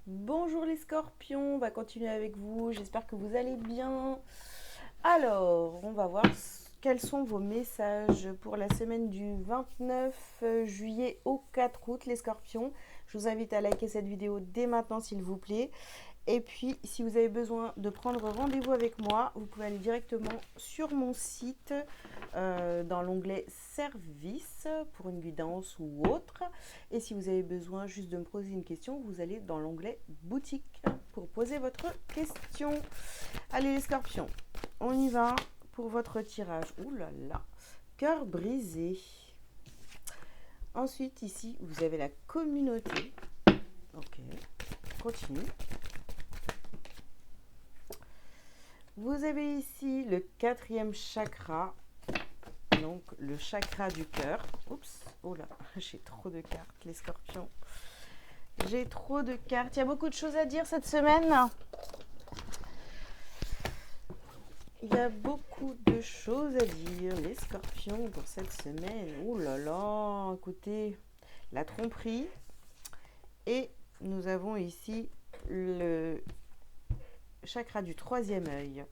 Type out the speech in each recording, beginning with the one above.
Bonjour les scorpions, on va continuer avec vous, j'espère que vous allez bien. Alors, on va voir quels sont vos messages pour la semaine du 29 juillet au 4 août les scorpions. Je vous invite à liker cette vidéo dès maintenant s'il vous plaît. Et puis, si vous avez besoin de prendre rendez-vous avec moi, vous pouvez aller directement sur mon site dans l'onglet Service pour une guidance ou autre. Et si vous avez besoin juste de me poser une question, vous allez dans l'onglet Boutique pour poser votre question. Allez les scorpions, on y va pour votre tirage. Ouh là là, cœur brisé. Ensuite, ici, vous avez la communauté. Ok, continue. Vous avez ici le quatrième chakra, donc le chakra du cœur. Oups, oh là, j'ai trop de cartes, les scorpions. J'ai trop de cartes. Il y a beaucoup de choses à dire cette semaine. Il y a beaucoup de choses à dire, les scorpions, pour cette semaine. Oh là là, écoutez, la tromperie. Et nous avons ici le chakra du troisième œil.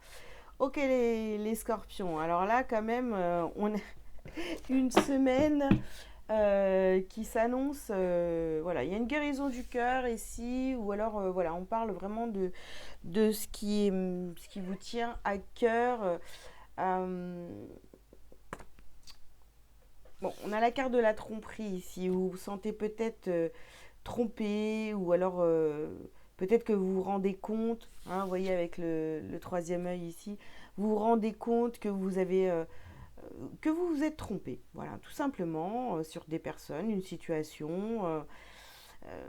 Ok les scorpions, alors là quand même on a une semaine qui s'annonce, voilà, il y a une guérison du cœur ici, ou alors voilà, on parle vraiment de ce qui vous tient à cœur. Euh, bon, on a la carte de la tromperie ici, où vous vous sentez peut-être trompé, ou alors peut-être que vous vous rendez compte, hein, vous voyez avec le troisième œil ici, vous vous rendez compte que vous vous êtes trompé, voilà, tout simplement, sur des personnes, une situation,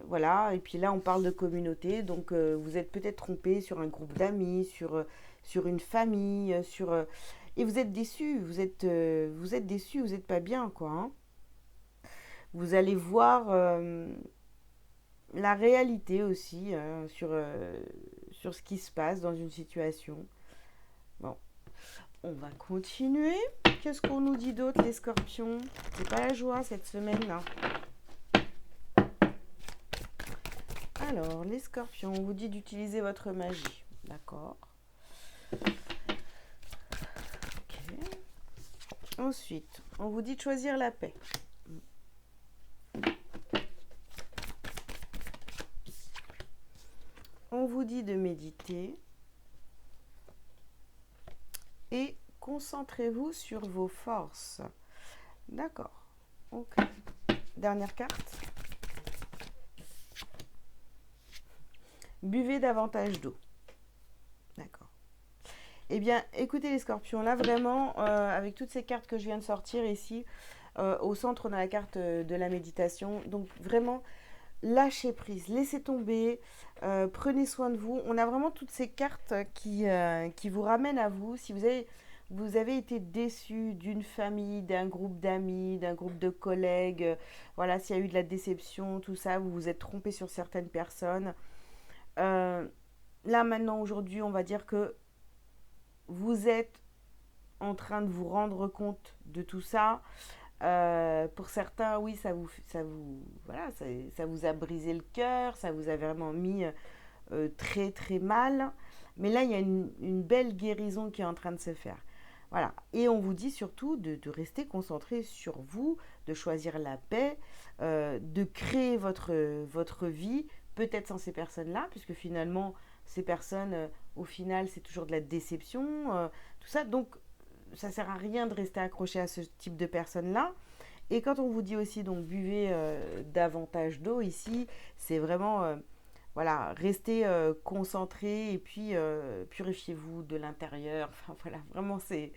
voilà, et puis là on parle de communauté, donc vous êtes peut-être trompé sur un groupe d'amis, sur une famille, et vous êtes déçu, vous êtes déçu, vous n'êtes pas bien, quoi, hein. Vous allez voir la réalité aussi sur ce qui se passe dans une situation. Bon, on va continuer. Qu'est-ce qu'on nous dit d'autre, les scorpions? C'est pas la joie cette semaine-là. Alors, les scorpions, on vous dit d'utiliser votre magie. D'accord. Ok. Ensuite, on vous dit de choisir la paix. On vous dit de méditer. Et concentrez-vous sur vos forces. D'accord. Ok. Dernière carte. Buvez davantage d'eau. D'accord. Eh bien, écoutez les scorpions, là vraiment, avec toutes ces cartes que je viens de sortir ici, au centre on a la carte de la méditation. Donc vraiment, lâchez prise, laissez tomber, prenez soin de vous. On a vraiment toutes ces cartes qui vous ramènent à vous. Si vous avez été déçu d'une famille, d'un groupe d'amis, d'un groupe de collègues, voilà, s'il y a eu de la déception, tout ça, vous vous êtes trompé sur certaines personnes. Euh, Là maintenant, aujourd'hui, on va dire que vous êtes en train de vous rendre compte de tout ça. Pour certains, oui, voilà, ça vous a brisé le cœur, ça vous a vraiment mis très très mal. Mais là, il y a une belle guérison qui est en train de se faire. Voilà. Et on vous dit surtout de rester concentré sur vous, de choisir la paix, de créer votre vie, peut-être sans ces personnes-là, puisque finalement, ces personnes, au final, c'est toujours de la déception, tout ça. Donc, ça sert à rien de rester accroché à ce type de personnes-là. Et quand on vous dit aussi, donc, buvez davantage d'eau ici, c'est vraiment voilà, restez concentré et puis purifiez-vous de l'intérieur. Enfin voilà, vraiment c'est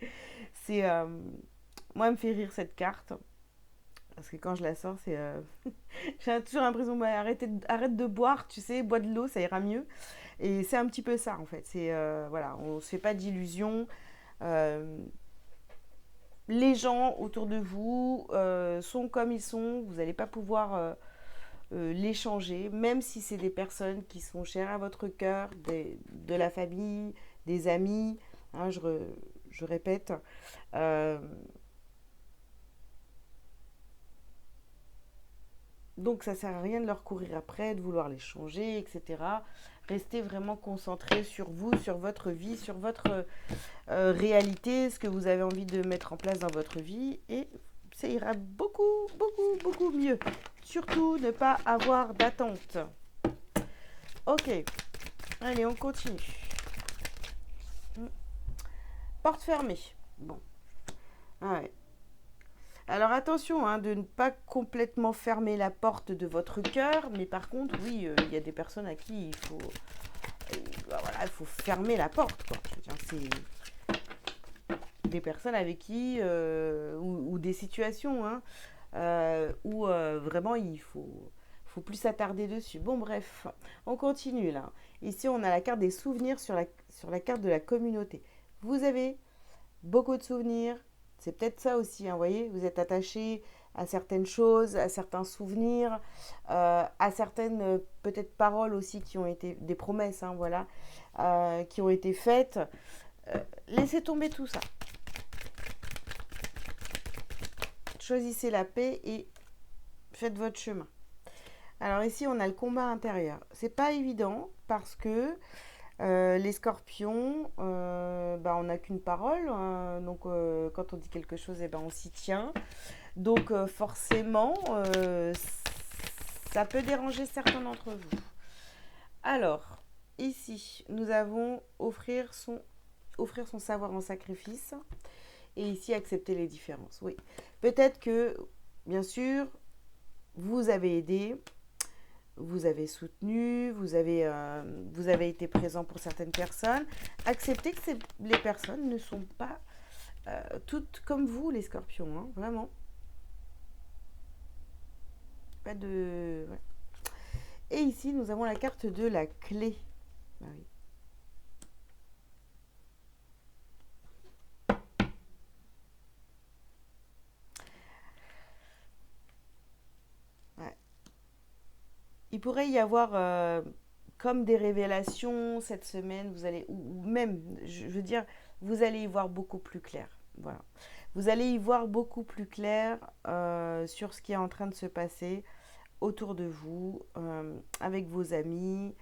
moi elle me fait rire cette carte parce que quand je la sors c'est j'ai toujours l'impression bah, arrête de boire, tu sais, bois de l'eau, ça ira mieux. Et c'est un petit peu ça en fait. C'est voilà, on se fait pas d'illusions. Euh, les gens autour de vous sont comme ils sont. Vous n'allez pas pouvoir l'échanger, même si c'est des personnes qui sont chères à votre cœur, de la famille, des amis, hein, je répète. Euh, Donc ça sert à rien de leur courir après, de vouloir les changer, etc. Restez vraiment concentré sur vous, sur votre vie, sur votre réalité, ce que vous avez envie de mettre en place dans votre vie et ça ira beaucoup, beaucoup, beaucoup mieux. Surtout ne pas avoir d'attente. Ok, allez, on continue. Porte fermée. Bon. Ah ouais. Alors attention hein, de ne pas complètement fermer la porte de votre cœur, mais par contre, oui, il y a des personnes à qui voilà, il faut fermer la porte, quoi. Je veux dire, c'est des personnes avec qui, ou des situations, hein, où vraiment faut plus s'attarder dessus. Bon, bref, on continue là. Ici, on a la carte des souvenirs sur la carte de la communauté. Vous avez beaucoup de souvenirs. C'est peut-être ça aussi, hein, vous voyez, vous êtes attaché à certaines choses, à certains souvenirs, à certaines peut-être paroles aussi qui ont été des promesses, hein, voilà, qui ont été faites. Laissez tomber tout ça. Choisissez la paix et faites votre chemin. Alors ici, on a le combat intérieur. C'est pas évident parce que les scorpions, on n'a qu'une parole. Donc, quand on dit quelque chose, eh ben, on s'y tient. Donc, forcément, ça peut déranger certains d'entre vous. Alors, ici, nous avons offrir son savoir en sacrifice. Et ici, accepter les différences. Oui. Peut-être que, bien sûr, vous avez aidé, vous avez soutenu, vous avez été présent pour certaines personnes. Acceptez que les personnes ne sont pas toutes comme vous, les scorpions, hein, vraiment. Pas de... Ouais. Et ici, nous avons la carte de la clé. Ah oui. Ouais. Il pourrait y avoir comme des révélations cette semaine, vous allez, ou même, je veux dire, vous allez y voir beaucoup plus clair. Voilà. Vous allez y voir beaucoup plus clair sur ce qui est en train de se passer autour de vous, avec vos amis,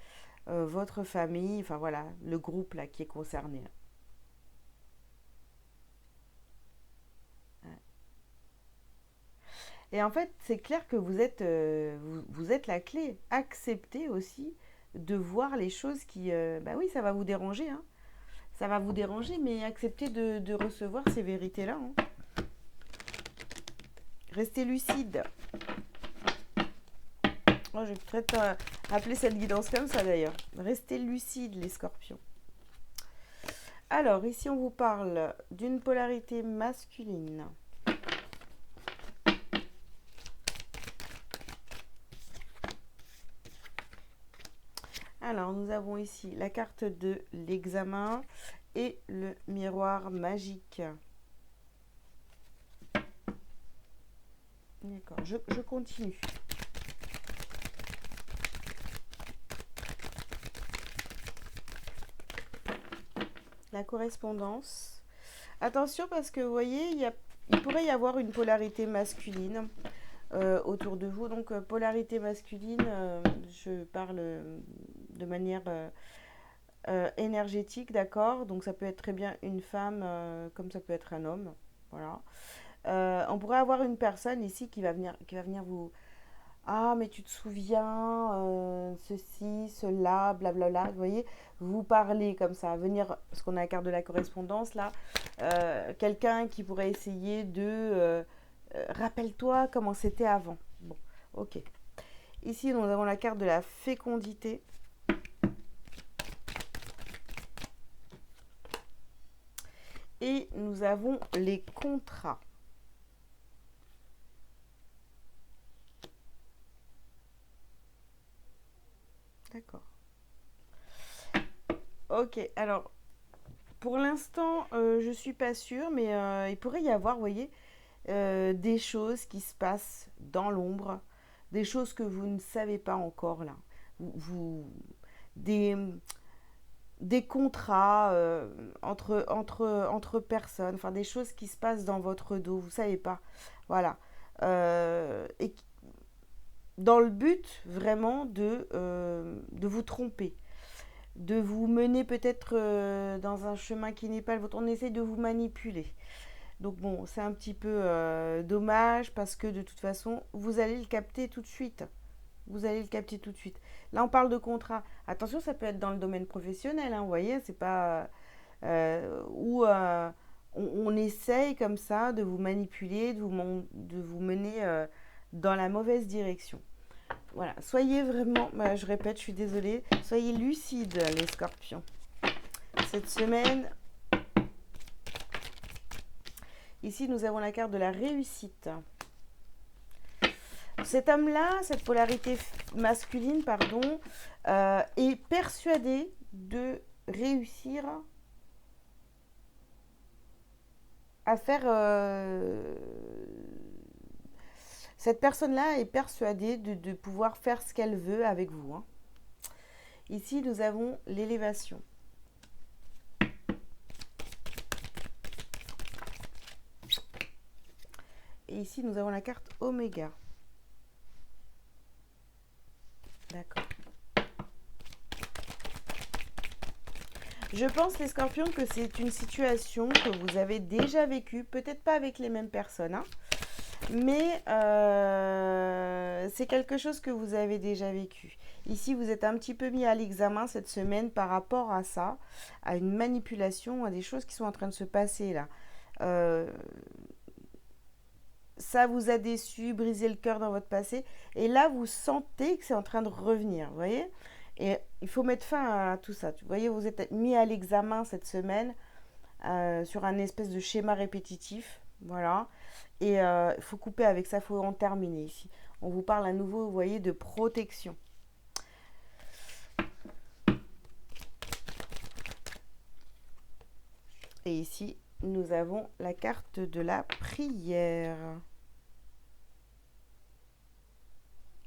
votre famille, enfin voilà, le groupe là qui est concerné. Et en fait, c'est clair que vous êtes la clé. Acceptez aussi de voir les choses qui... bah oui, ça va vous déranger, hein. Ça va vous déranger, mais acceptez de recevoir ces vérités-là, hein. Restez lucide. Moi, je vais peut-être appeler cette guidance comme ça d'ailleurs. Restez lucide, les scorpions. Alors, ici, on vous parle d'une polarité masculine. Alors, nous avons ici la carte de l'examen et le miroir magique. D'accord, je continue. La correspondance. Attention parce que vous voyez, il pourrait y avoir une polarité masculine autour de vous. Donc, polarité masculine, je parle de manière énergétique, d'accord. Donc, ça peut être très bien une femme comme ça peut être un homme. Voilà. On pourrait avoir une personne ici qui va venir vous... Ah, mais tu te souviens, ceci, cela, blablabla. Vous voyez, vous parlez comme ça. Venir, parce qu'on a la carte de la correspondance là. Quelqu'un qui pourrait essayer de... rappelle-toi comment c'était avant. Bon, ok. Ici, nous avons la carte de la fécondité. Et nous avons les contrats. D'accord. Ok, alors, pour l'instant, je ne suis pas sûre, mais il pourrait y avoir, vous voyez, des choses qui se passent dans l'ombre, des choses que vous ne savez pas encore là. Des, des contrats entre personnes, enfin des choses qui se passent dans votre dos, vous ne savez pas. Voilà. Et dans le but vraiment de vous tromper, de vous mener peut-être dans un chemin qui n'est pas le vôtre. On essaie de vous manipuler. Donc bon, c'est un petit peu dommage parce que de toute façon, vous allez le capter tout de suite. Vous allez le capter tout de suite. Là, on parle de contrat. Attention, ça peut être dans le domaine professionnel, hein, vous voyez, c'est pas où on essaye comme ça de vous manipuler, de vous mener dans la mauvaise direction. Voilà, soyez vraiment, bah, je répète, je suis désolée, soyez lucides les scorpions. Cette semaine, ici nous avons la carte de la réussite. Cet homme-là, cette polarité masculine, pardon, est persuadé de réussir à faire... cette personne-là est persuadée de pouvoir faire ce qu'elle veut avec vous, hein. Ici, nous avons l'élévation. Et ici, nous avons la carte Oméga. D'accord. Je pense, les scorpions, que c'est une situation que vous avez déjà vécue, peut-être pas avec les mêmes personnes, hein, mais c'est quelque chose que vous avez déjà vécu. Ici, vous êtes un petit peu mis à l'examen cette semaine par rapport à ça, à une manipulation, à des choses qui sont en train de se passer là. Euh, Ça vous a déçu, brisé le cœur dans votre passé, et là, vous sentez que c'est en train de revenir, vous voyez? Et il faut mettre fin à tout ça. Vous voyez, vous êtes mis à l'examen cette semaine sur un espèce de schéma répétitif. Voilà. Et il faut couper avec ça, il faut en terminer ici. On vous parle à nouveau, vous voyez, de protection. Et ici, nous avons la carte de la prière.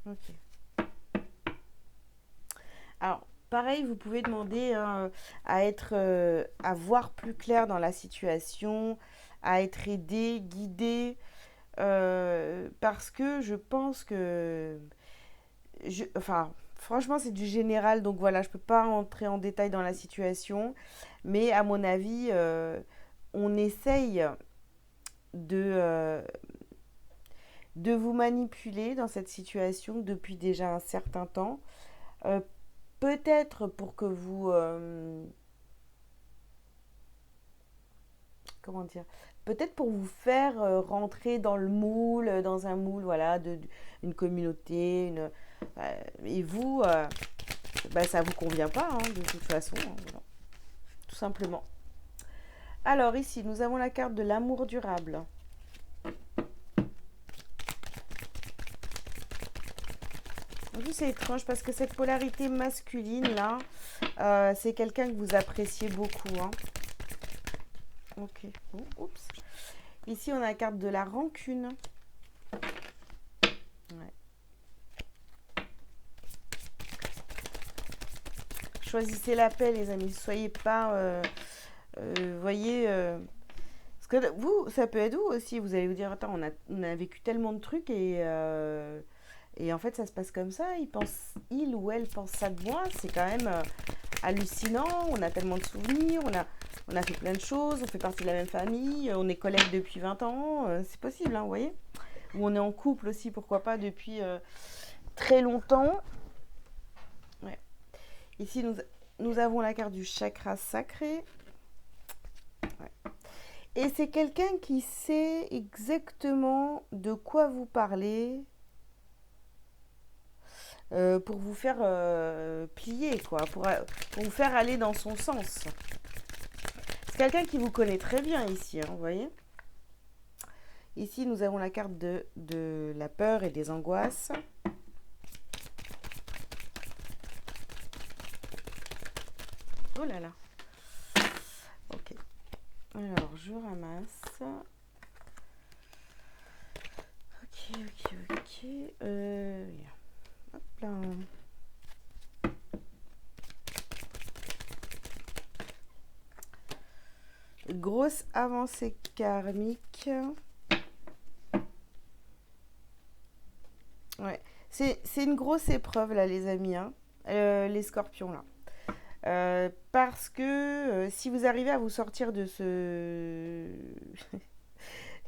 Ok. Alors, pareil, vous pouvez demander à être, à voir plus clair dans la situation, à être aidé, guidé, parce que je pense que, enfin, franchement, c'est du général, donc voilà, je peux pas entrer en détail dans la situation, mais à mon avis, on essaye de, euh, de vous manipuler dans cette situation depuis déjà un certain temps. Euh, Peut-être pour que vous... comment dire? Peut-être pour vous faire rentrer dans le moule, dans un moule, voilà, une communauté, et vous, bah, ça vous convient pas, hein, de toute façon, hein, voilà, tout simplement. Alors ici, nous avons la carte de l'amour durable. En plus, c'est étrange parce que cette polarité masculine là, c'est quelqu'un que vous appréciez beaucoup, hein. Ok. Oh, oups. Ici, on a la carte de la rancune. Ouais. Choisissez la paix, les amis. Soyez pas, voyez, parce que vous, ça peut être vous aussi. Vous allez vous dire, attends, on a vécu tellement de trucs et en fait, ça se passe comme ça. Il ou elle pense ça de moi. C'est quand même hallucinant. On a tellement de souvenirs. On a fait plein de choses. On fait partie de la même famille. On est collègues depuis 20 ans. C'est possible, hein, vous voyez. Ou on est en couple aussi, pourquoi pas, depuis très longtemps. Ouais. Ici, nous avons la carte du chakra sacré. Ouais. Et c'est quelqu'un qui sait exactement de quoi vous parler pour vous faire plier, quoi, pour vous faire aller dans son sens. C'est quelqu'un qui vous connaît très bien ici, hein, vous voyez. Ici, nous avons la carte de la peur et des angoisses. Oh là là. Ok. Alors, je ramasse. Ok. Hop là. Grosse avancée karmique. Ouais. C'est une grosse épreuve là, les amis, hein, les scorpions là. Parce que si vous arrivez à vous sortir de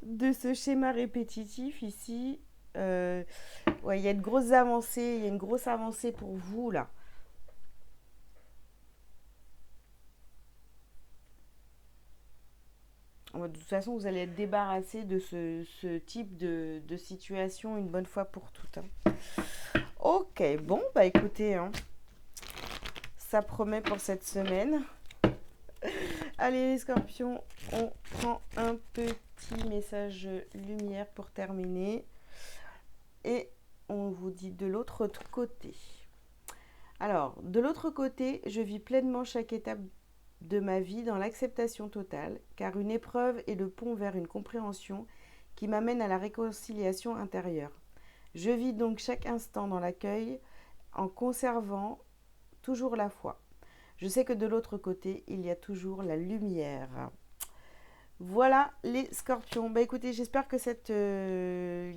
de ce schéma répétitif ici, euh, ouais, il y a de grosses avancées, il y a une grosse avancée pour vous là. De toute façon, vous allez être débarrassé de ce type de situation une bonne fois pour toutes, hein. Ok, bon, bah écoutez, hein, ça promet pour cette semaine. Allez les scorpions, on prend un petit message lumière pour terminer. Et on vous dit de l'autre côté. Alors, de l'autre côté, je vis pleinement chaque étape de ma vie dans l'acceptation totale, car une épreuve est le pont vers une compréhension qui m'amène à la réconciliation intérieure. Je vis donc chaque instant dans l'accueil en conservant toujours la foi. Je sais que de l'autre côté, il y a toujours la lumière. Voilà les scorpions. Bah écoutez, j'espère que cette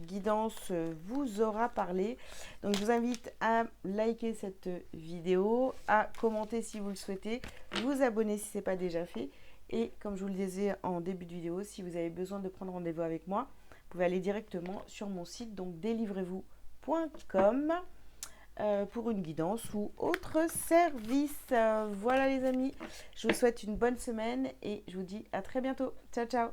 guidance vous aura parlé. Donc je vous invite à liker cette vidéo, à commenter si vous le souhaitez, vous abonner si ce n'est pas déjà fait. Et comme je vous le disais en début de vidéo, si vous avez besoin de prendre rendez-vous avec moi, vous pouvez aller directement sur mon site, donc délivrez-vous.com. Pour une guidance ou autre service. Voilà les amis, je vous souhaite une bonne semaine et je vous dis à très bientôt. Ciao ciao.